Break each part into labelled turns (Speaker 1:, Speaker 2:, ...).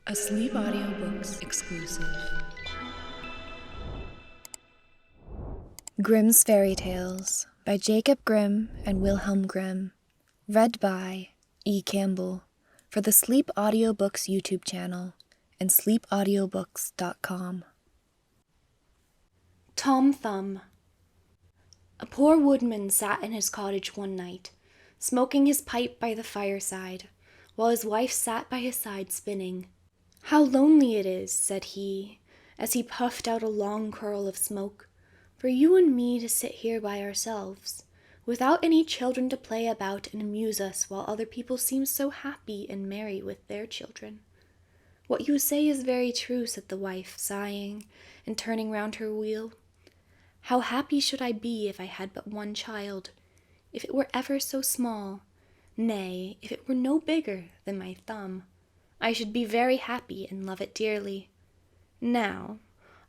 Speaker 1: A Sleep Audiobooks exclusive. Grimm's Fairy Tales by Jacob Grimm and Wilhelm Grimm. Read by E. Campbell for the Sleep Audiobooks YouTube channel and sleepaudiobooks.com.
Speaker 2: Tom Thumb. A poor woodman sat in his cottage one night, smoking his pipe by the fireside, while his wife sat by his side spinning. "How lonely it is," said he, as he puffed out a long curl of smoke, "for you and me to sit here by ourselves, without any children to play about and amuse us while other people seem so happy and merry with their children." "What you say is very true," said the wife, sighing and turning round her wheel. "How happy should I be if I had but one child, if it were ever so small, nay, if it were no bigger than my thumb. I should be very happy and love it dearly." Now,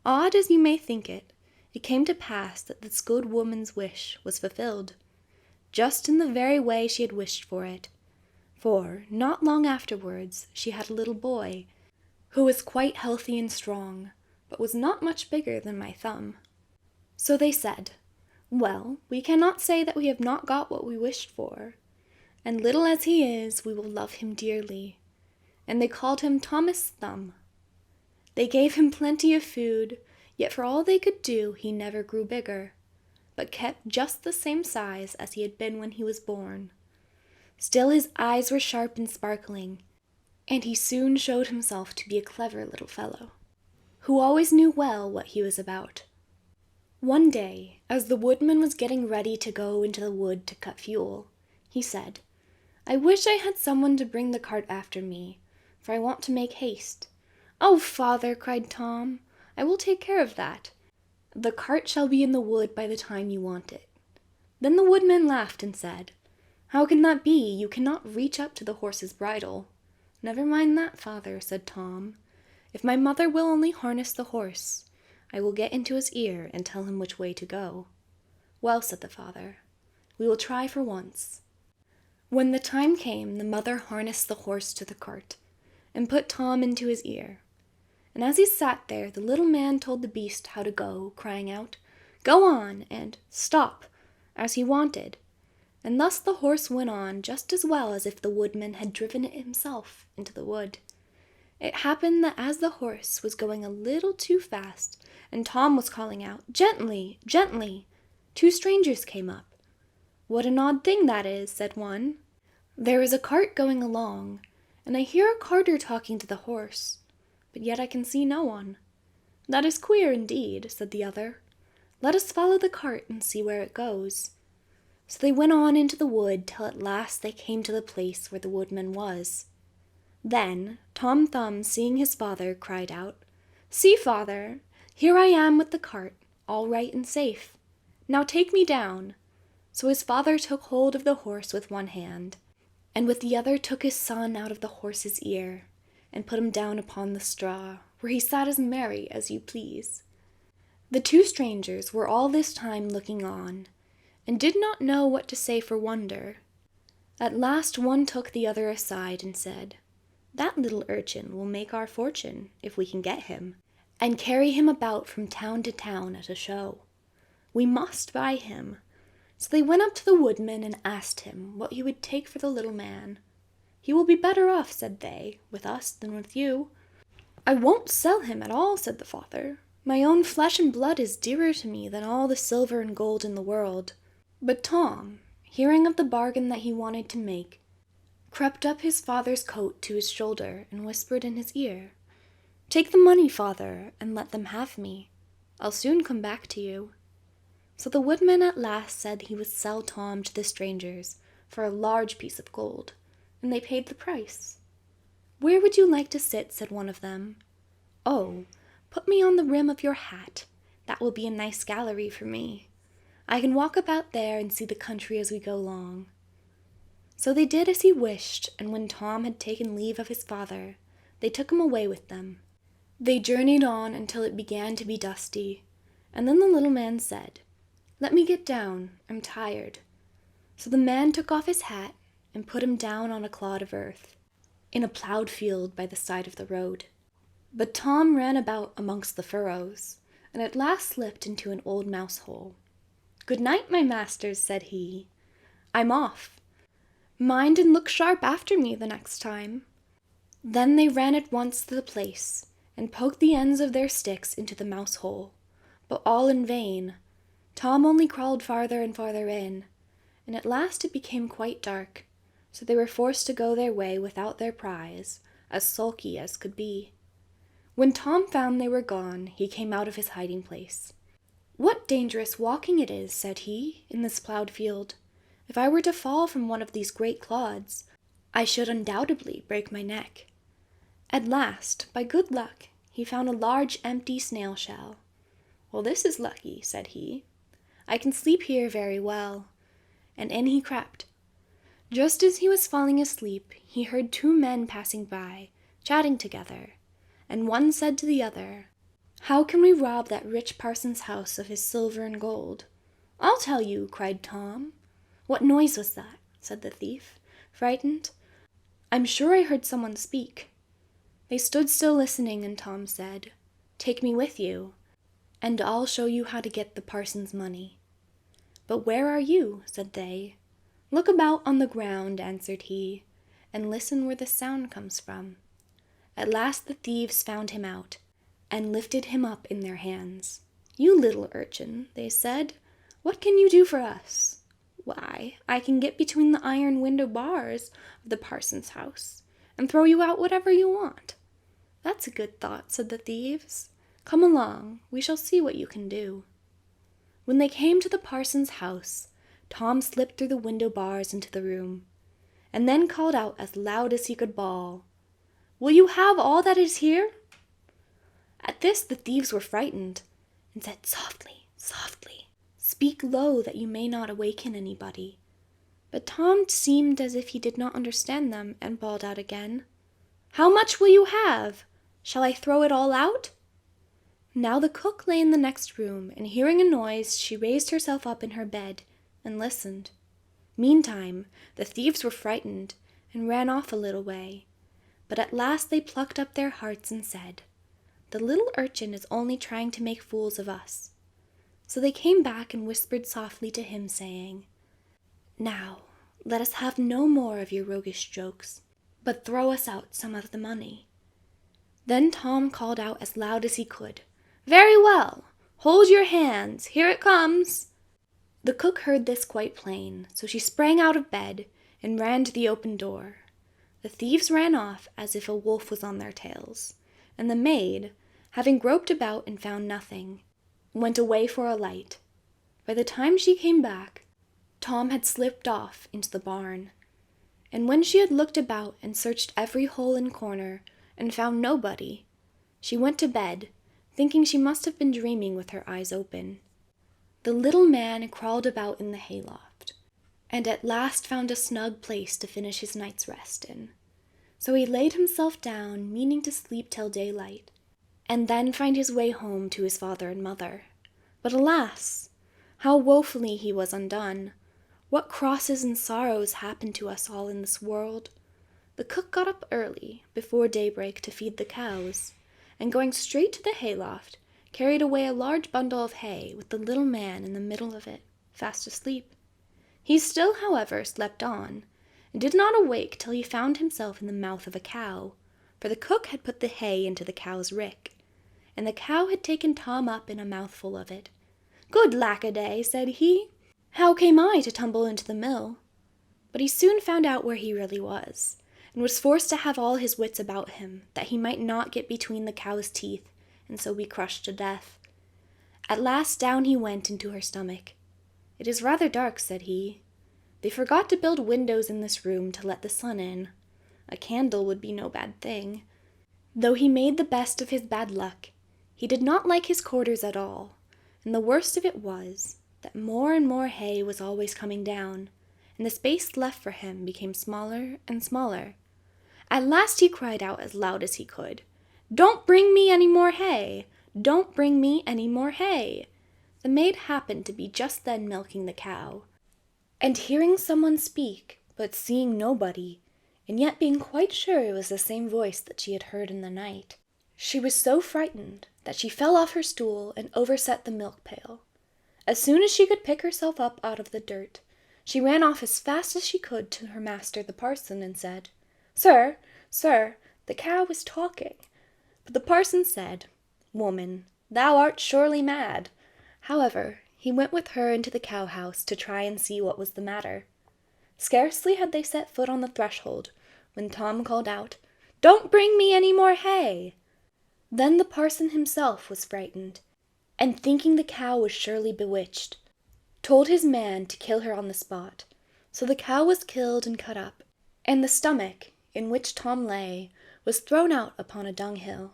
Speaker 2: odd as you may think it, it came to pass that this good woman's wish was fulfilled, just in the very way she had wished for it. For, not long afterwards, she had a little boy, who was quite healthy and strong, but was not much bigger than my thumb. So they said, "Well, we cannot say that we have not got what we wished for, and little as he is, we will love him dearly." And they called him Thomas Thumb. They gave him plenty of food, yet for all they could do, he never grew bigger, but kept just the same size as he had been when he was born. Still his eyes were sharp and sparkling, and he soon showed himself to be a clever little fellow, who always knew well what he was about. One day, as the woodman was getting ready to go into the wood to cut fuel, he said, "I wish I had someone to bring the cart after me, for I want to make haste." "Oh, father," cried Tom, "I will take care of that. The cart shall be in the wood by the time you want it." Then the woodman laughed and said, "How can that be? You cannot reach up to the horse's bridle." "Never mind that, father," said Tom. "If my mother will only harness the horse, I will get into his ear and tell him which way to go." "Well," said the father, "we will try for once." When the time came, the mother harnessed the horse to the cart, and put Tom into his ear. And as he sat there, the little man told the beast how to go, crying out, "Go on!" and "Stop!" as he wanted. And thus the horse went on just as well as if the woodman had driven it himself into the wood. It happened that as the horse was going a little too fast, and Tom was calling out, "Gently, gently!" two strangers came up. "What an odd thing that is," said one. "There is a cart going along, and I hear a carter talking to the horse, but yet I can see no one." "That is queer indeed," said the other. "Let us follow the cart and see where it goes." So they went on into the wood till at last they came to the place where the woodman was. Then Tom Thumb, seeing his father, cried out, "See, father, here I am with the cart, all right and safe. Now take me down." So his father took hold of the horse with one hand, and with the other took his son out of the horse's ear, and put him down upon the straw, where he sat as merry as you please. The two strangers were all this time looking on, and did not know what to say for wonder. At last one took the other aside and said, "That little urchin will make our fortune, if we can get him, and carry him about from town to town at a show. We must buy him." So they went up to the woodman and asked him what he would take for the little man. "He will be better off," said they, "with us than with you." "I won't sell him at all," said the father. "My own flesh and blood is dearer to me than all the silver and gold in the world." But Tom, hearing of the bargain that he wanted to make, crept up his father's coat to his shoulder and whispered in his ear, "Take the money, father, and let them have me. I'll soon come back to you." So the woodman at last said he would sell Tom to the strangers for a large piece of gold, and they paid the price. "Where would you like to sit?" said one of them. "Oh, put me on the rim of your hat. That will be a nice gallery for me. I can walk about there and see the country as we go along." So they did as he wished, and when Tom had taken leave of his father, they took him away with them. They journeyed on until it began to be dusty, and then the little man said, "Let me get down, I'm tired." So the man took off his hat and put him down on a clod of earth. in a ploughed field by the side of the road. But Tom ran about amongst the furrows, and at last slipped into an old mouse hole. "Good night, my masters," said he. "I'm off. Mind and look sharp after me the next time." Then they ran at once to the place, and poked the ends of their sticks into the mouse hole, but all in vain. Tom only crawled farther and farther in, and at last it became quite dark, so they were forced to go their way without their prize, as sulky as could be. When Tom found they were gone, he came out of his hiding place. "What dangerous walking it is," said he, "in this ploughed field. If I were to fall from one of these great clods, I should undoubtedly break my neck." At last, by good luck, he found a large empty snail shell. "Well, this is lucky," said he. "I can sleep here very well." And in he crept. Just as he was falling asleep, he heard two men passing by, chatting together, and one said to the other, "How can we rob that rich parson's house of his silver and gold?" "I'll tell you," cried Tom. "What noise was that?" said the thief, frightened. "I'm sure I heard someone speak." They stood still listening, and Tom said, "Take me with you, and I'll show you how to get the parson's money." "But where are you?" said they. "Look about on the ground," answered he, "and listen where the sound comes from." At last the thieves found him out, and lifted him up in their hands. "You little urchin," they said, "what can you do for us?" "Why, I can get between the iron window bars of the parson's house, and throw you out whatever you want." "That's a good thought," said the thieves. "Come along, we shall see what you can do." When they came to the parson's house, Tom slipped through the window bars into the room, and then called out as loud as he could bawl, "Will you have all that is here?" At this the thieves were frightened, and said, "Softly, softly, speak low that you may not awaken anybody." But Tom seemed as if he did not understand them, and bawled out again, "How much will you have? Shall I throw it all out?" Now the cook lay in the next room, and hearing a noise, she raised herself up in her bed and listened. Meantime, the thieves were frightened, and ran off a little way. But at last they plucked up their hearts and said, "The little urchin is only trying to make fools of us." So they came back and whispered softly to him, saying, "Now, let us have no more of your roguish jokes, but throw us out some of the money." Then Tom called out as loud as he could, "Very well, hold your hands, here it comes." The cook heard this quite plain, so she sprang out of bed and ran to the open door. The thieves ran off as if a wolf was on their tails, and the maid, having groped about and found nothing, went away for a light. By the time she came back, Tom had slipped off into the barn, and when she had looked about and searched every hole and corner and found nobody, she went to bed, thinking she must have been dreaming with her eyes open. The little man crawled about in the hayloft, and at last found a snug place to finish his night's rest in. So he laid himself down, meaning to sleep till daylight, and then find his way home to his father and mother. But alas! How woefully he was undone! What crosses and sorrows happen to us all in this world! The cook got up early, before daybreak, to feed the cows, and going straight to the hayloft, carried away a large bundle of hay with the little man in the middle of it, fast asleep. He still, however, slept on, and did not awake till he found himself in the mouth of a cow, for the cook had put the hay into the cow's rick, and the cow had taken Tom up in a mouthful of it. "Good lack-a-day," said he, "how came I to tumble into the mill?" But he soon found out where he really was, and was forced to have all his wits about him, that he might not get between the cow's teeth, and so be crushed to death. At last down he went into her stomach. "It is rather dark," said he. "They forgot to build windows in this room to let the sun in. A candle would be no bad thing." Though he made the best of his bad luck, he did not like his quarters at all, and the worst of it was that more and more hay was always coming down, and the space left for him became smaller and smaller. At last he cried out as loud as he could, "Don't bring me any more hay! Don't bring me any more hay!" The maid happened to be just then milking the cow, and hearing someone speak, but seeing nobody, and yet being quite sure it was the same voice that she had heard in the night. She was so frightened that she fell off her stool and overset the milk pail. As soon as she could pick herself up out of the dirt, she ran off as fast as she could to her master the parson and said, "Sir, sir, the cow is talking." But the parson said, "Woman, thou art surely mad." However, he went with her into the cow-house to try and see what was the matter. Scarcely had they set foot on the threshold when Tom called out, "Don't bring me any more hay." Then the parson himself was frightened, and thinking the cow was surely bewitched, told his man to kill her on the spot. So the cow was killed and cut up, and the stomach, in which Tom lay, was thrown out upon a dunghill.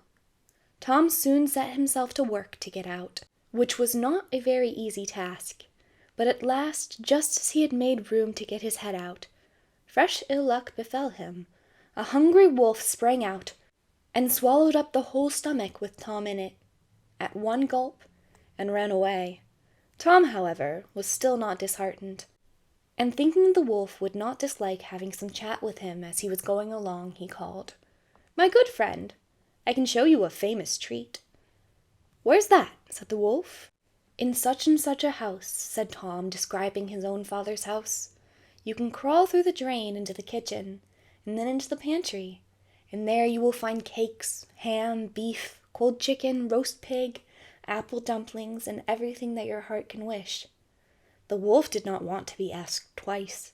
Speaker 2: Tom soon set himself to work to get out, which was not a very easy task. But at last, just as he had made room to get his head out, fresh ill luck befell him. A hungry wolf sprang out, and swallowed up the whole stomach with Tom in it, at one gulp, and ran away. Tom, however, was still not disheartened, and thinking the wolf would not dislike having some chat with him as he was going along, he called, "My good friend, I can show you a famous treat." "Where's that?" said the wolf. "In such and such a house," said Tom, describing his own father's house. "You can crawl through the drain into the kitchen, and then into the pantry, and there you will find cakes, ham, beef, cold chicken, roast pig, apple dumplings, and everything that your heart can wish." The wolf did not want to be asked twice,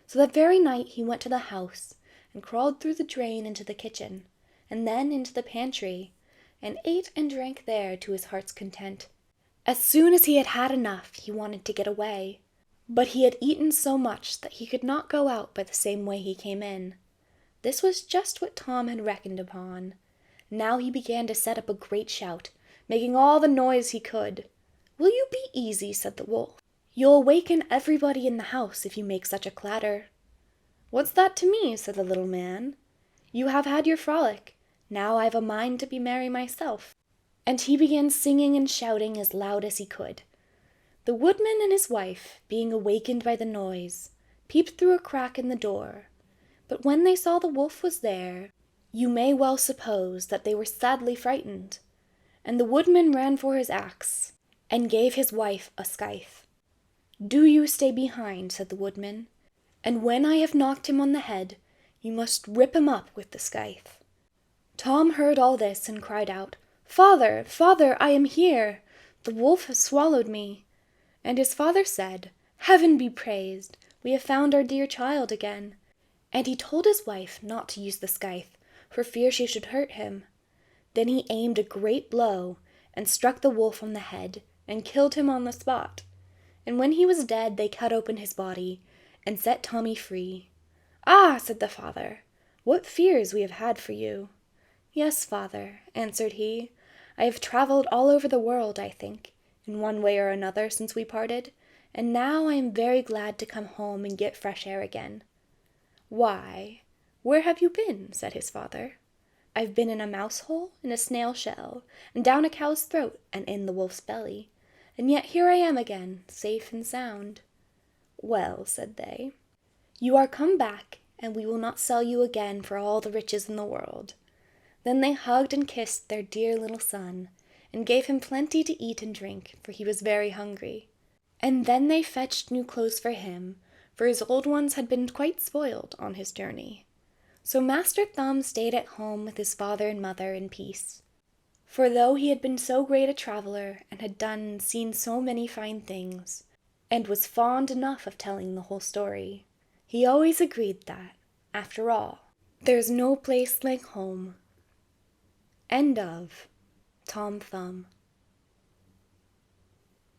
Speaker 2: so that very night he went to the house, and crawled through the drain into the kitchen, and then into the pantry, and ate and drank there to his heart's content. As soon as he had had enough, he wanted to get away, but he had eaten so much that he could not go out by the same way he came in. This was just what Tom had reckoned upon. Now he began to set up a great shout, making all the noise he could. "Will you be easy?" said the wolf. "You'll awaken everybody in the house if you make such a clatter." "What's that to me?" said the little man. "You have had your frolic. Now I've a mind to be merry myself." And he began singing and shouting as loud as he could. The woodman and his wife, being awakened by the noise, peeped through a crack in the door. But when they saw the wolf was there, you may well suppose that they were sadly frightened. And the woodman ran for his axe, and gave his wife a scythe. "Do you stay behind," said the woodman, "and when I have knocked him on the head, you must rip him up with the scythe." Tom heard all this and cried out, "Father, father, I am here! The wolf has swallowed me." And his father said, "Heaven be praised! We have found our dear child again." And he told his wife not to use the scythe, for fear she should hurt him. Then he aimed a great blow, and struck the wolf on the head, and killed him on the spot. And when he was dead, they cut open his body, and set Tommy free. "Ah," said the father, "what fears we have had for you." "Yes, father," answered he, "I have travelled all over the world, I think, in one way or another since we parted, and now I am very glad to come home and get fresh air again." "Why, where have you been?" said his father. "I've been in a mouse hole, in a snail shell, and down a cow's throat, and in the wolf's belly, and yet here I am again, safe and sound." "Well," said they, "you are come back, and we will not sell you again for all the riches in the world." Then they hugged and kissed their dear little son, and gave him plenty to eat and drink, for he was very hungry. And then they fetched new clothes for him, for his old ones had been quite spoiled on his journey. So Master Thumb stayed at home with his father and mother in peace. For though he had been so great a traveller, and had done and seen so many fine things, and was fond enough of telling the whole story, he always agreed that, after all, there's no place like home. End of Tom Thumb.